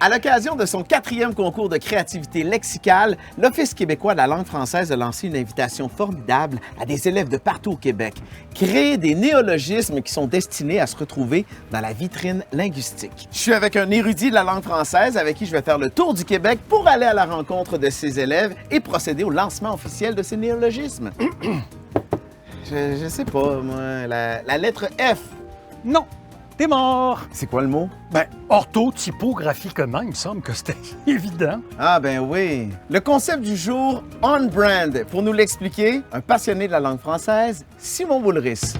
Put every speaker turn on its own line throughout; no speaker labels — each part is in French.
À l'occasion de son 4e concours de créativité lexicale, l'Office québécois de la langue française a lancé une invitation formidable à des élèves de partout au Québec. Créer des néologismes qui sont destinés à se retrouver dans la vitrine linguistique. Je suis avec un érudit de la langue française avec qui je vais faire le tour du Québec pour aller à la rencontre de ses élèves et procéder au lancement officiel de ces néologismes. je sais pas, moi, la lettre F.
Non, t'es mort.
C'est quoi le mot?
Ben, orthotypographiquement, il me semble que c'était évident.
Ah ben oui. Le concept du jour, on-brand. Pour nous l'expliquer, un passionné de la langue française, Simon Boulris.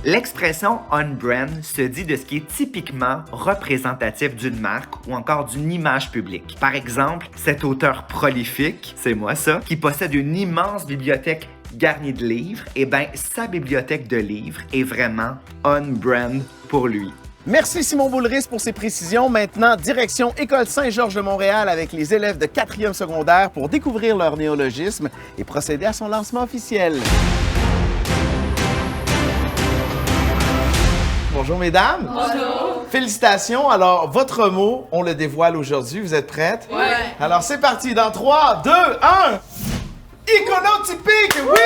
L'expression on-brand se dit de ce qui est typiquement représentatif d'une marque ou encore d'une image publique. Par exemple, cet auteur prolifique, c'est moi ça, qui possède une immense bibliothèque garnie de livres, eh bien, sa bibliothèque de livres est vraiment on-brand pour lui.
Merci Simon Boulris pour ces précisions. Maintenant, direction École Saint-Georges de Montréal avec les élèves de 4e secondaire pour découvrir leur néologisme et procéder à son lancement officiel. Bonjour mesdames.
Bonjour.
Félicitations. Alors, votre mot, on le dévoile aujourd'hui. Vous êtes prêtes?
Ouais.
Alors, c'est parti. Dans 3, 2, 1. Iconotypique, oui!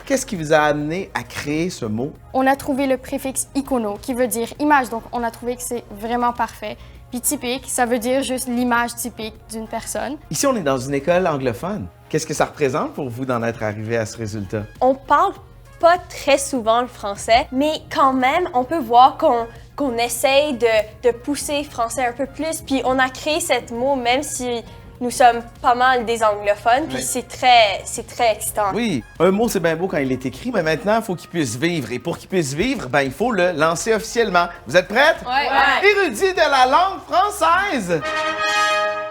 Qu'est-ce qui vous a amené à créer ce mot?
On a trouvé le préfixe icono qui veut dire image, donc on a trouvé que c'est vraiment parfait. Puis typique, ça veut dire juste l'image typique d'une personne.
Ici, on est dans une école anglophone. Qu'est-ce que ça représente pour vous d'en être arrivé à ce résultat?
On parle pas très souvent le français, mais quand même, on peut voir qu'on essaye de pousser le français un peu plus. Puis on a créé ce mot, même si nous sommes pas mal des anglophones, puis c'est très excitant.
Oui, un mot, c'est bien beau quand il est écrit, mais maintenant, il faut qu'il puisse vivre. Et pour qu'il puisse vivre, ben, il faut le lancer officiellement. Vous êtes prêtes?
Ouais.
Érudit de la langue française!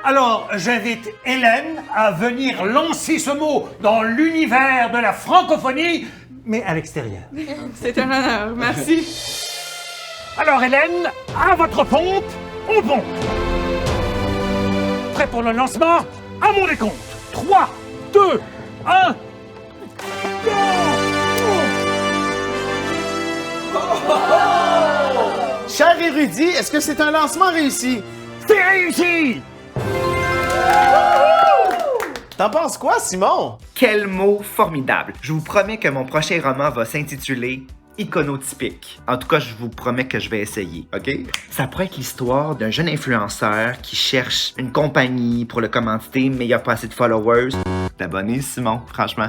Alors, j'invite Hélène à venir lancer ce mot dans l'univers de la francophonie, mais à l'extérieur.
C'est un honneur, merci.
Alors, Hélène, à votre pompe, on pompe. Prêt pour le lancement? À mon décompte. 3, 2, 1.
Cher érudit, est-ce que c'est un lancement réussi?
C'est réussi!
T'en penses quoi, Simon?
Quel mot formidable! Je vous promets que mon prochain roman va s'intituler Iconotypique. En tout cas, je vous promets que je vais essayer, OK? Ça pourrait être l'histoire d'un jeune influenceur qui cherche une compagnie pour le commanditer, mais il n'y a pas assez de followers. T'abonnes, Simon, franchement.